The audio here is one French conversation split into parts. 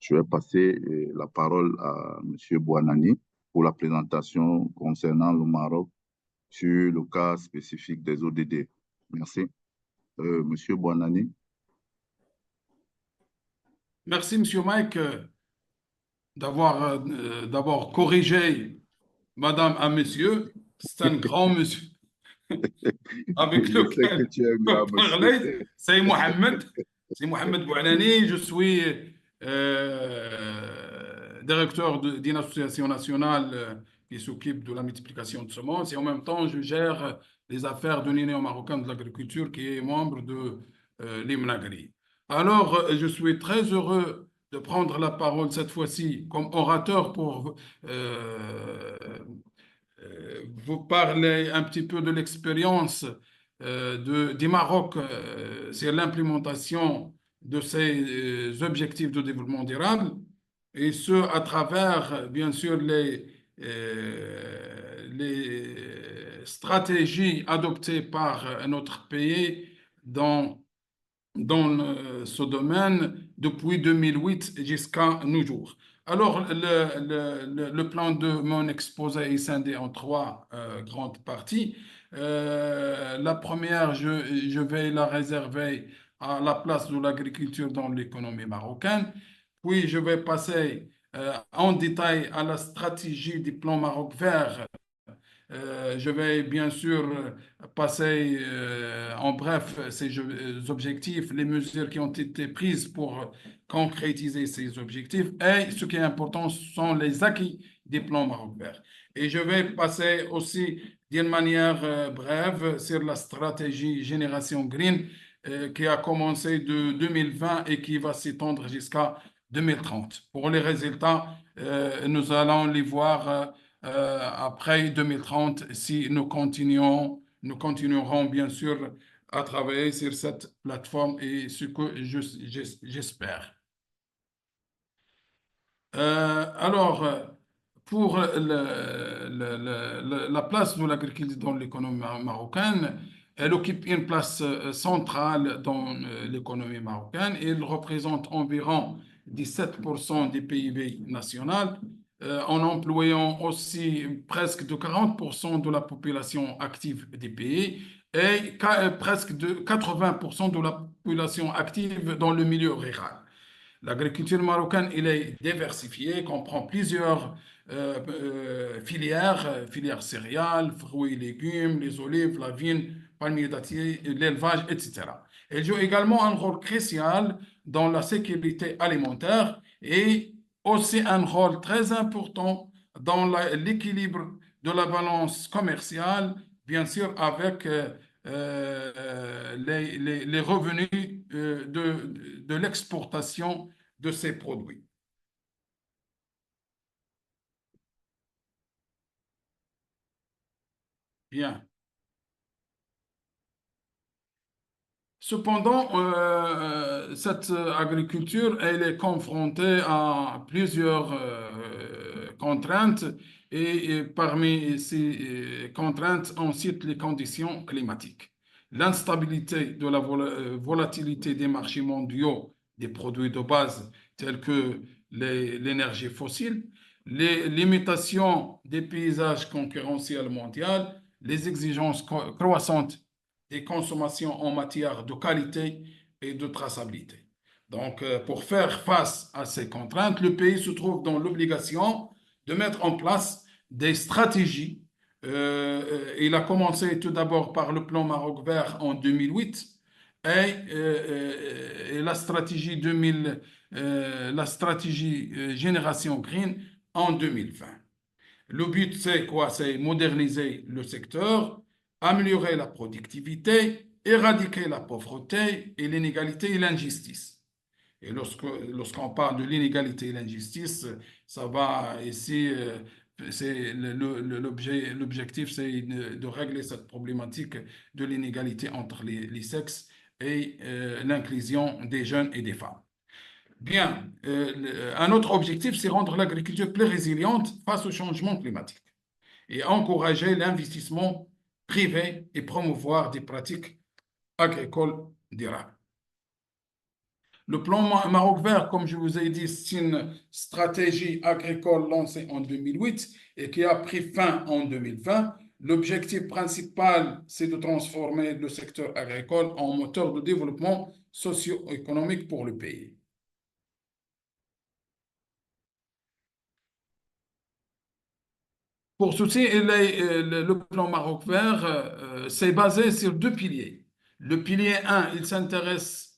Je vais passer la parole à M. Bouanani pour la présentation concernant le Maroc sur le cas spécifique des ODD. Merci. Monsieur Bouanani. Merci, Monsieur Mike, d'avoir d'abord corrigé Madame à Monsieur. C'est un grand monsieur avec Je sais que lequel tu es un je grand monsieur. parlais. C'est Mohamed. C'est Mohamed Bouanani. Je suis directeur d'une association nationale qui s'occupe de la multiplication de semences et en même temps, je gère les affaires de l'Union marocaine de l'agriculture qui est membre de l'IMNAGRI. Alors, je suis très heureux de prendre la parole cette fois-ci comme orateur pour vous parler un petit peu de l'expérience du Maroc sur l'implémentation de ces objectifs de développement durable, et ce, à travers, bien sûr, les stratégies adoptées par notre pays dans ce domaine depuis 2008 jusqu'à nos jours. Alors, le plan de mon exposé est scindé en trois grandes parties. La première, je vais la réserver à la place de l'agriculture dans l'économie marocaine. Puis, je vais passer en détail à la stratégie du plan Maroc vert. Je vais bien sûr passer en bref ces objectifs, les mesures qui ont été prises pour concrétiser ces objectifs et ce qui est important ce sont les acquis des plans Maroc vert. Et je vais passer aussi d'une manière brève sur la stratégie Génération Green qui a commencé de 2020 et qui va s'étendre jusqu'à 2030. Pour les résultats, nous allons les voir après 2030 si nous continuerons bien sûr à travailler sur cette plateforme et ce que j'espère. Pour la place de l'agriculture dans l'économie marocaine, elle occupe une place centrale dans l'économie marocaine et elle représente environ 17% du PIB national, en employant aussi presque de 40% de la population active du pays et presque de 80% de la population active dans le milieu rural. L'agriculture marocaine, elle est diversifiée, comprend plusieurs filières céréales, fruits et légumes, les olives, la vigne, palmiers dattiers, l'élevage, etc. Elle joue également un rôle crucial dans la sécurité alimentaire et aussi un rôle très important dans l'équilibre de la balance commerciale, bien sûr avec les revenus de l'exportation de ces produits. Bien. Cependant, cette agriculture, elle est confrontée à plusieurs contraintes et parmi ces contraintes, on cite les conditions climatiques. L'instabilité de la volatilité des marchés mondiaux des produits de base tels que l'énergie fossile, les limitations des paysages concurrentiels mondiaux, les exigences croissantes des consommations en matière de qualité et de traçabilité. Donc, pour faire face à ces contraintes, le pays se trouve dans l'obligation de mettre en place des stratégies. Il a commencé tout d'abord par le plan Maroc vert en 2008 et la stratégie la stratégie Génération Green en 2020. Le but, c'est quoi? C'est moderniser le secteur, améliorer la productivité, éradiquer la pauvreté et l'inégalité et l'injustice. Et lorsqu'on parle de l'inégalité et l'injustice, ça va ici, c'est l'objectif, c'est de régler cette problématique de l'inégalité entre les sexes et l'inclusion des jeunes et des femmes. Bien, un autre objectif, c'est rendre l'agriculture plus résiliente face au changement climatique et encourager l'investissement privé et promouvoir des pratiques agricoles durables. Le plan Maroc vert, comme je vous ai dit, c'est une stratégie agricole lancée en 2008 et qui a pris fin en 2020. L'objectif principal, c'est de transformer le secteur agricole en moteur de développement socio-économique pour le pays. Pour ceci, le plan Maroc vert, c'est basé sur deux piliers. Le pilier 1, il s'intéressait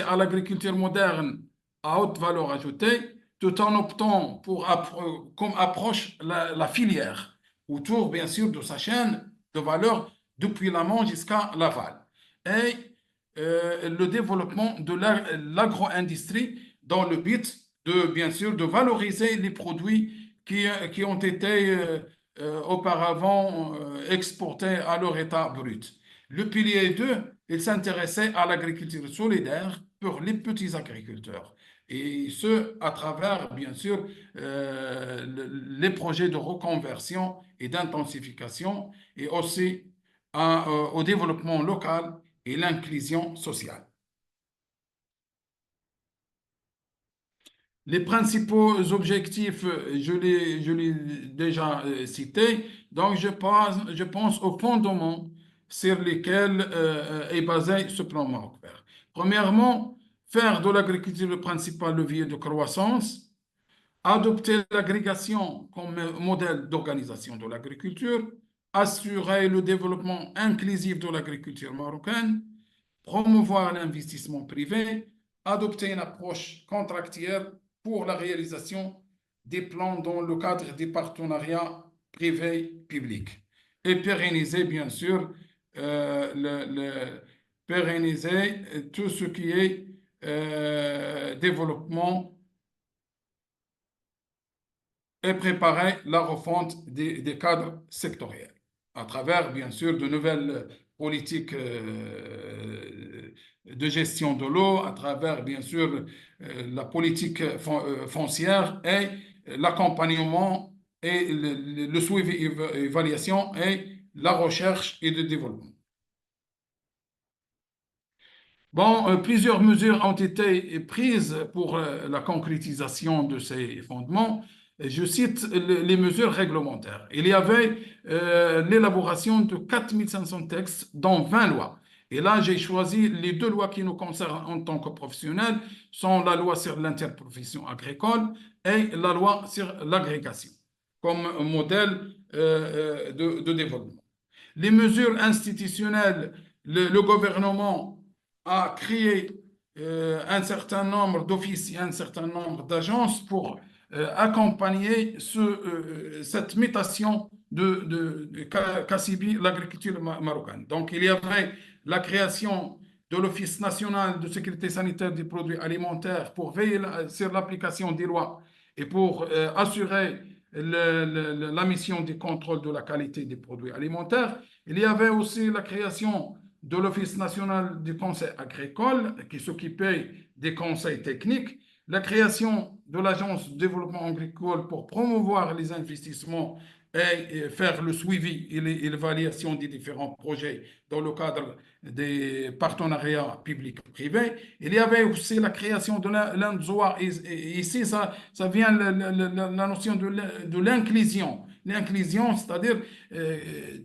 à l'agriculture moderne à haute valeur ajoutée, tout en optant pour, comme approche la filière, autour bien sûr de sa chaîne de valeur depuis l'amont jusqu'à l'aval. Et le développement de l'agro-industrie dans le but de, bien sûr, de valoriser les produits qui ont été auparavant exportés à leur état brut. Le pilier 2, il s'intéressait à l'agriculture solidaire pour les petits agriculteurs. Et ce, à travers, bien sûr, les projets de reconversion et d'intensification et aussi au développement local et l'inclusion sociale. Les principaux objectifs, je l'ai déjà cité, donc je pense aux fondements sur lesquels est basé ce plan Maroc vert. Premièrement, faire de l'agriculture le principal levier de croissance, adopter l'agrégation comme modèle d'organisation de l'agriculture, assurer le développement inclusif de l'agriculture marocaine, promouvoir l'investissement privé, adopter une approche contractuelle pour la réalisation des plans dans le cadre des partenariats privés-publics et pérenniser, bien sûr, pérenniser tout ce qui est développement et préparer la refonte des cadres sectoriels à travers, bien sûr, de nouvelles politiques de gestion de l'eau, à travers, bien sûr, la politique foncière et l'accompagnement et le suivi, évaluation et la recherche et le développement. Bon, plusieurs mesures ont été prises pour la concrétisation de ces fondements. Je cite les mesures réglementaires. Il y avait l'élaboration de 4500 textes, dont 20 lois. Et là, j'ai choisi les deux lois qui nous concernent en tant que professionnels, sont la loi sur l'interprofession agricole et la loi sur l'agrégation, comme modèle de développement. Les mesures institutionnelles, le gouvernement a créé un certain nombre d'offices et un certain nombre d'agences pour accompagner cette mutation qu'a subi l'agriculture marocaine. Donc, il y avait la création de l'Office national de sécurité sanitaire des produits alimentaires pour veiller sur l'application des lois et pour assurer la mission du contrôle de la qualité des produits alimentaires. Il y avait aussi la création de l'Office national du conseil agricole qui s'occupait des conseils techniques, la création de l'Agence de développement agricole pour promouvoir les investissements et faire le suivi et l'évaluation des différents projets dans le cadre des partenariats publics-privés. Il y avait aussi la création de l'INDZOA. Et ici, ça vient la notion de l'inclusion. L'inclusion, c'est-à-dire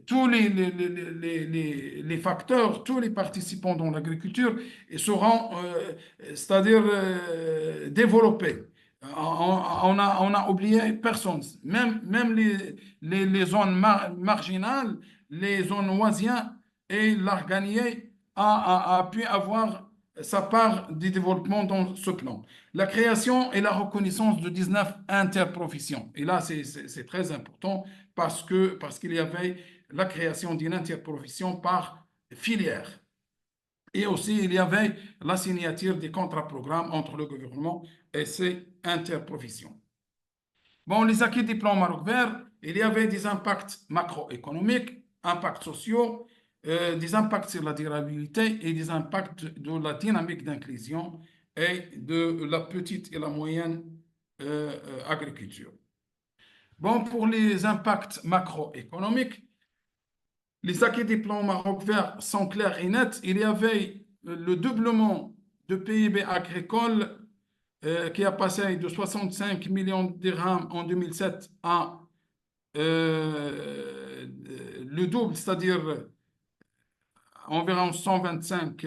tous les facteurs, tous les participants dans l'agriculture seront, c'est-à-dire développés. On a oublié personne, même les zones marginales, les zones oisiennes et l'Arganier a pu avoir sa part du développement dans ce plan. La création et la reconnaissance de 19 interprofessions. Et là, c'est très important parce qu'il y avait la création d'une interprofession par filière. Et aussi, il y avait la signature des contrats-programmes entre le gouvernement et ces interprofessions. Bon, les acquis du plan Maroc vert, il y avait des impacts macroéconomiques, impacts sociaux, des impacts sur la durabilité et des impacts de la dynamique d'inclusion et de la petite et la moyenne agriculture. Bon, pour les impacts macroéconomiques, les acquis du plan Maroc vert sont clairs et nets. Il y avait le doublement de PIB agricole qui a passé de 65 millions de dirhams en 2007 à le double, c'est-à-dire environ 125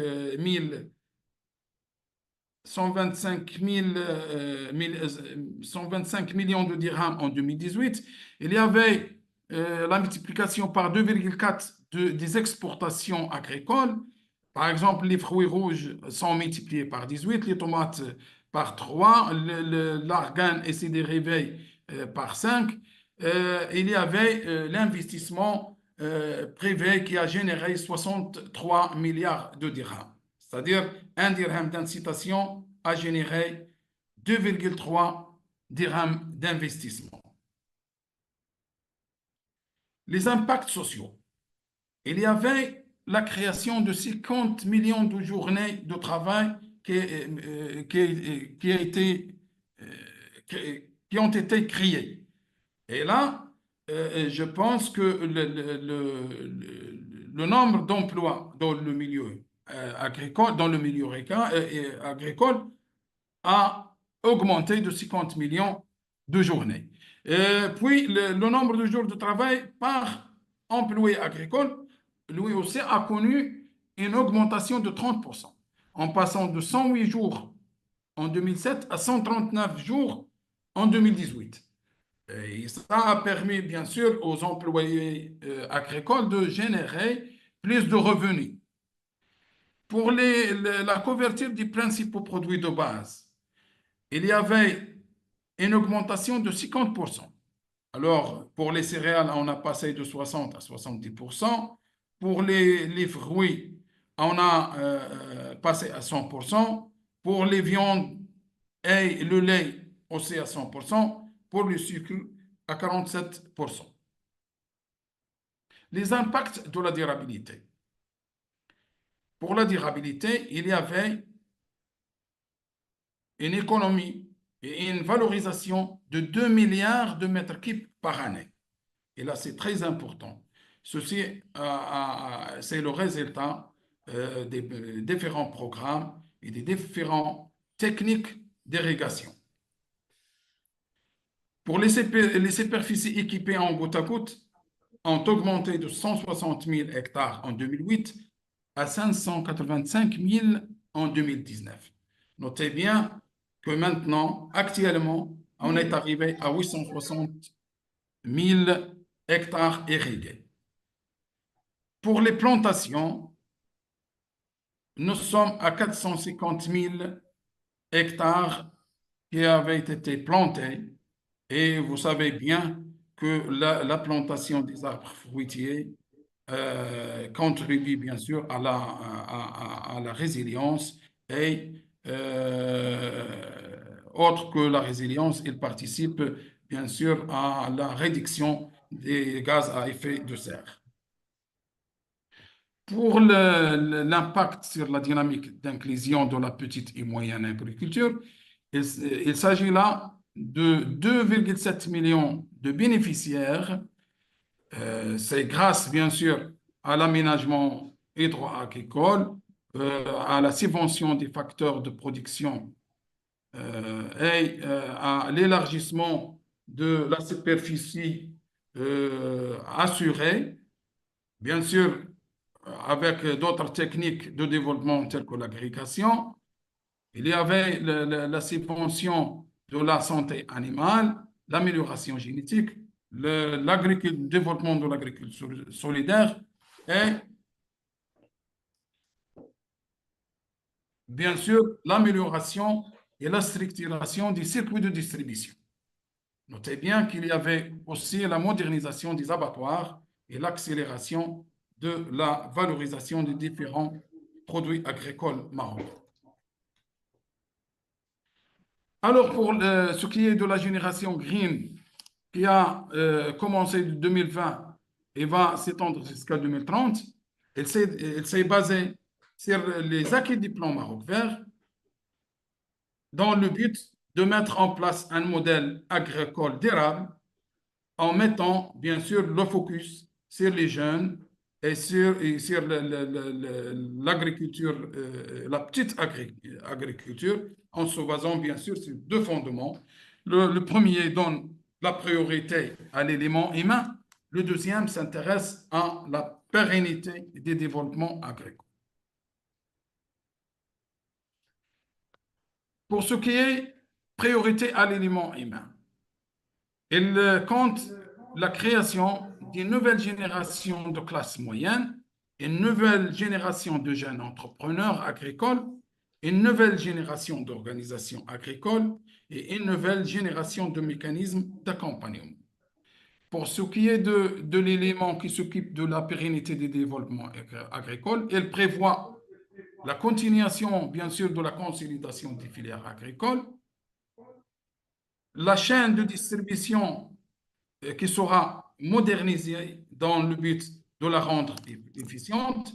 millions de dirhams en 2018. Il y avait la multiplication par 2,4 des exportations agricoles. Par exemple, les fruits rouges sont multipliés par 18, les tomates par 3, l'argan et ses dérivés par 5. Il y avait l'investissement privé qui a généré 63 milliards de dirhams. C'est-à-dire, un dirham d'incitation a généré 2,3 dirhams d'investissement. Les impacts sociaux. Il y avait la création de 50 millions de journées de travail qui ont été créées. Et là, je pense que le nombre d'emplois dans le milieu agricole, agricole a augmenté de 50 millions de journées. Puis, le nombre de jours de travail par employé agricole, lui aussi, a connu une augmentation de 30%, en passant de 108 jours en 2007 à 139 jours en 2018. Et ça a permis, bien sûr, aux employés agricoles de générer plus de revenus. Pour la couverture des principaux produits de base, il y avait une augmentation de 50%. Alors, pour les céréales, on a passé de 60 à 70%. Pour les fruits, on a passé à 100%. Pour les viandes et le lait, aussi à 100%. Pour le sucre, à 47%. Les impacts de la durabilité. Pour la durabilité, il y avait une économie et une valorisation de 2 milliards de mètres cubes par année. Et là, c'est très important. Ceci, c'est le résultat des différents programmes et des différentes techniques d'irrigation. Pour les superficies équipées en goutte à goutte, ont augmenté de 160 000 hectares en 2008 à 585 000 en 2019. Notez bien que maintenant, actuellement, on est arrivé à 860 000 hectares irrigués. Pour les plantations, nous sommes à 450 000 hectares qui avaient été plantés. Et vous savez bien que la plantation des arbres fruitiers contribue bien sûr à la résilience et autre que la résilience, il participe bien sûr à la réduction des gaz à effet de serre. Pour l'impact sur la dynamique d'inclusion de la petite et moyenne agriculture, il s'agit là de 2,7 millions de bénéficiaires. C'est grâce, bien sûr, à l'aménagement hydro-agricole, à la subvention des facteurs de production et à l'élargissement de la superficie assurée, bien sûr, avec d'autres techniques de développement telles que l'agrégation. Il y avait la subvention de la santé animale, l'amélioration génétique, le développement de l'agriculture solidaire et bien sûr l'amélioration et la structuration des circuits de distribution. Notez bien qu'il y avait aussi la modernisation des abattoirs et l'accélération de la valorisation des différents produits agricoles marocains. Alors, pour ce qui est de la génération Green, qui a commencé de 2020 et va s'étendre jusqu'à 2030, elle s'est basée sur les acquis du plan Maroc Vert dans le but de mettre en place un modèle agricole durable en mettant bien sûr le focus sur les jeunes et sur l'agriculture, la petite agriculture, en se basant bien sûr sur deux fondements. Le premier donne la priorité à l'élément humain, le deuxième s'intéresse à la pérennité des développements agricoles. Pour ce qui est priorité à l'élément humain, il compte la création d'une nouvelle génération de classe moyenne, une nouvelle génération de jeunes entrepreneurs agricoles, une nouvelle génération d'organisations agricoles et une nouvelle génération de mécanismes d'accompagnement. Pour ce qui est de l'élément qui s'occupe de la pérennité des développements agricoles, elle prévoit la continuation, bien sûr, de la consolidation des filières agricoles, la chaîne de distribution qui sera modernisée dans le but de la rendre efficiente,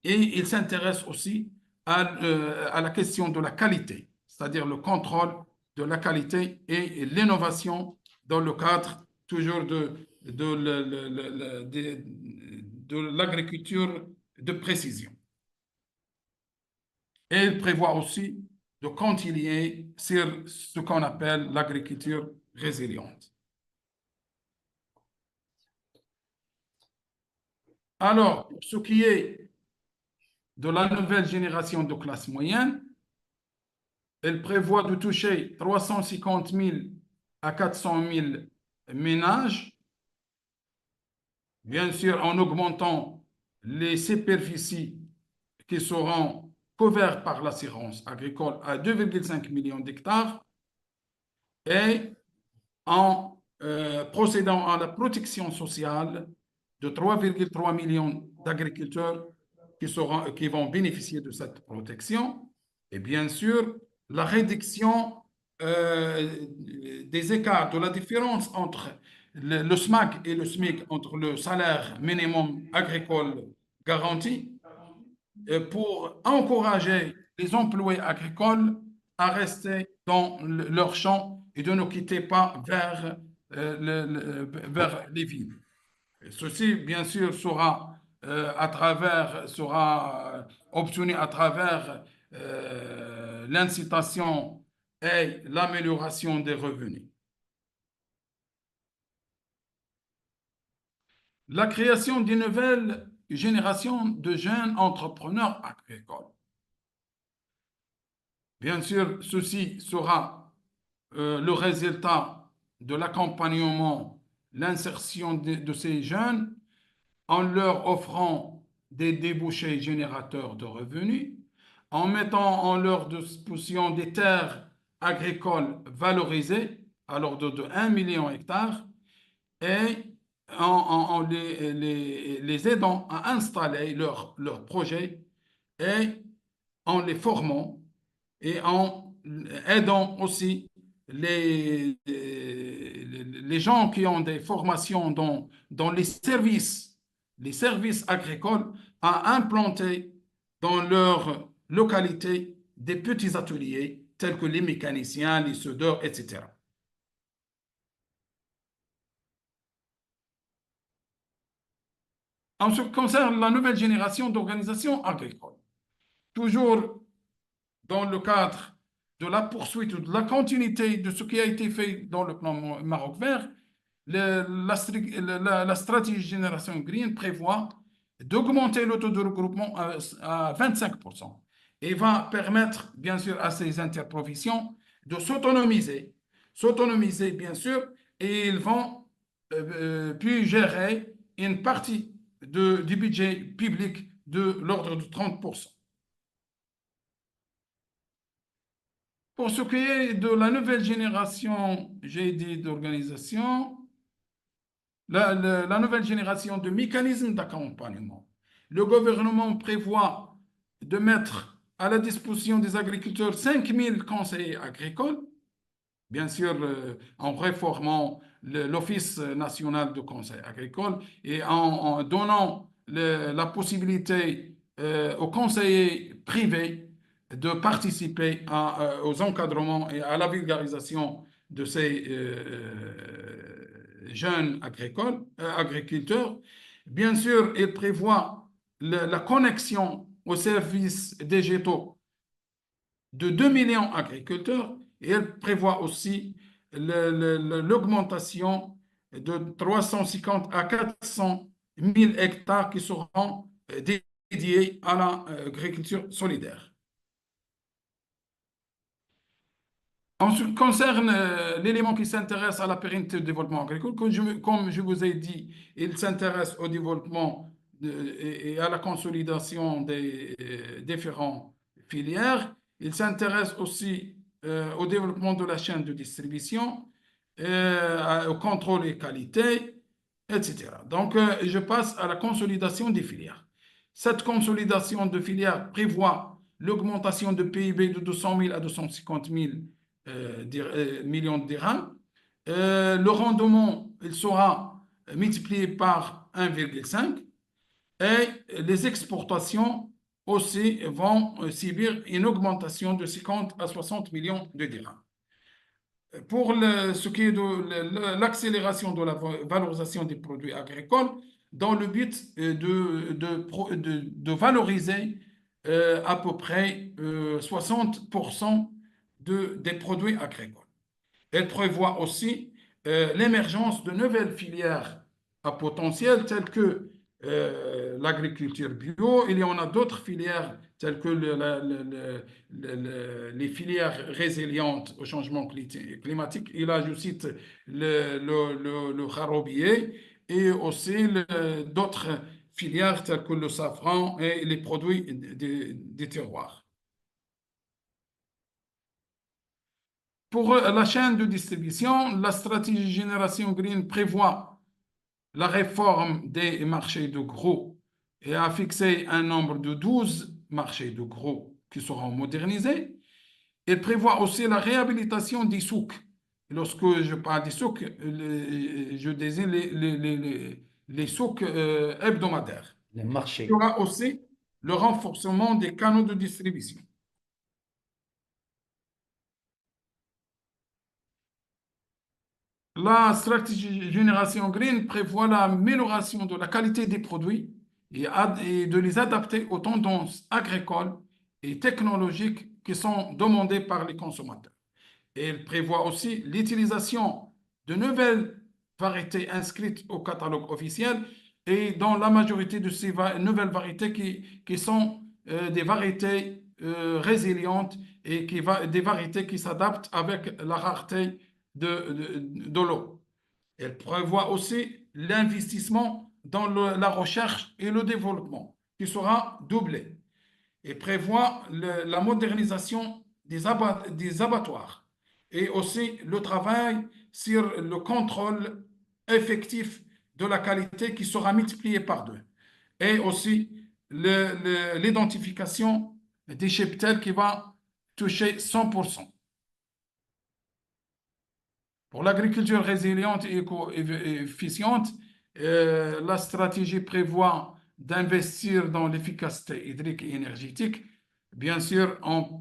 et il s'intéresse aussi à la question de la qualité, c'est-à-dire le contrôle de la qualité et l'innovation dans le cadre toujours de l'agriculture de précision. Et il prévoit aussi de continuer sur ce qu'on appelle l'agriculture résiliente. Alors, pour ce qui est de la nouvelle génération de classe moyenne, elle prévoit de toucher 350 000 à 400 000 ménages, bien sûr en augmentant les superficies qui seront couvertes par l'assurance agricole à 2,5 millions d'hectares et en procédant à la protection sociale de 3,3 millions d'agriculteurs qui vont bénéficier de cette protection. Et bien sûr, la réduction des écarts, de la différence entre le SMAC et le SMIC, entre le salaire minimum agricole garanti, pour encourager les employés agricoles à rester dans leur champ et de ne quitter pas vers les villes. Ceci, bien sûr, sera obtenu à travers l'incitation et l'amélioration des revenus. La création d'une nouvelle génération de jeunes entrepreneurs agricoles. Bien sûr, ceci sera le résultat de l'accompagnement, l'insertion de ces jeunes en leur offrant des débouchés générateurs de revenus, en mettant en leur disposition des terres agricoles valorisées à l'ordre de 1 million d'hectares et en les aidant à installer leurs projets et en les formant et en aidant aussi les gens qui ont des formations dans les services agricoles à implanter dans leur localité des petits ateliers tels que les mécaniciens, les soudeurs, etc. En ce qui concerne la nouvelle génération d'organisations agricoles, toujours dans le cadre de la poursuite ou de la continuité de ce qui a été fait dans le plan Maroc Vert, la stratégie Génération Green prévoit d'augmenter le taux de regroupement à 25% et va permettre, bien sûr, à ces interprofessions de s'autonomiser, bien sûr, et ils vont puis gérer une partie du budget public de l'ordre de 30%. Pour ce qui est de la nouvelle génération, j'ai dit d'organisation, la nouvelle génération de mécanismes d'accompagnement. Le gouvernement prévoit de mettre à la disposition des agriculteurs 5 000 conseillers agricoles, bien sûr en réformant l'Office national de conseil agricole et en donnant la possibilité aux conseillers privés de participer aux encadrements et à la vulgarisation de ces jeunes agriculteurs. Bien sûr, il prévoit la connexion aux services digitaux de 2 millions d'agriculteurs et elle prévoit aussi l'augmentation de 350 à 400 000 hectares qui seront dédiés à l'agriculture solidaire. En ce qui concerne l'élément qui s'intéresse à la pérennité du développement agricole, comme je vous ai dit, il s'intéresse au développement et à la consolidation des différentes filières. Il s'intéresse aussi au développement de la chaîne de distribution, au contrôle et qualité, etc. Donc, je passe à la consolidation des filières. Cette consolidation de filières prévoit l'augmentation de PIB de 200 000 à 250 000 millions de dirhams. Le rendement, il sera multiplié par 1,5 et les exportations aussi vont subir une augmentation de 50 à 60 millions de dirhams. Pour ce qui est de l'accélération de la valorisation des produits agricoles, dans le but de valoriser à peu près 60% des produits agricoles. Elle prévoit aussi l'émergence de nouvelles filières à potentiel telles que l'agriculture bio. Il y en a d'autres filières telles que les filières résilientes au changement climatique. Et là, je cite le harobier et aussi d'autres filières telles que le safran et les produits des terroirs. Pour la chaîne de distribution, la stratégie Génération Green prévoit la réforme des marchés de gros et a fixé un nombre de 12 marchés de gros qui seront modernisés. Il prévoit aussi la réhabilitation des souks. Lorsque je parle des souks, je désigne les souks hebdomadaires. Les Il y marchés. aura aussi le renforcement des canaux de distribution. La stratégie Génération Green prévoit l'amélioration de la qualité des produits et de les adapter aux tendances agricoles et technologiques qui sont demandées par les consommateurs. Et elle prévoit aussi l'utilisation de nouvelles variétés inscrites au catalogue officiel et dans la majorité de ces nouvelles variétés qui sont des variétés résilientes et des variétés qui s'adaptent avec la rareté de l'eau. Elle prévoit aussi l'investissement dans la recherche et le développement qui sera doublé et prévoit la modernisation des abattoirs et aussi le travail sur le contrôle effectif de la qualité qui sera multiplié par 2 et aussi l'identification des cheptels qui va toucher 100%. Pour l'agriculture résiliente et efficiente, la stratégie prévoit d'investir dans l'efficacité hydrique et énergétique, bien sûr en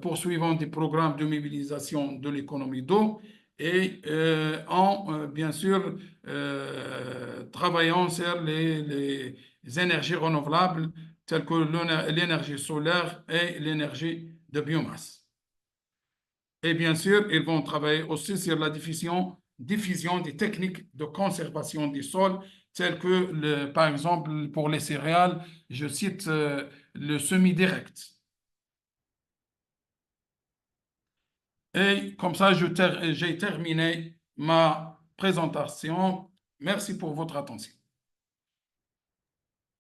poursuivant des programmes de mobilisation de l'économie d'eau et bien sûr travaillant sur les énergies renouvelables telles que l'énergie solaire et l'énergie de biomasse. Et bien sûr, ils vont travailler aussi sur la diffusion des techniques de conservation des sols, telles que, par exemple, pour les céréales, je cite le semi-direct. Et comme ça, j'ai terminé ma présentation. Merci pour votre attention.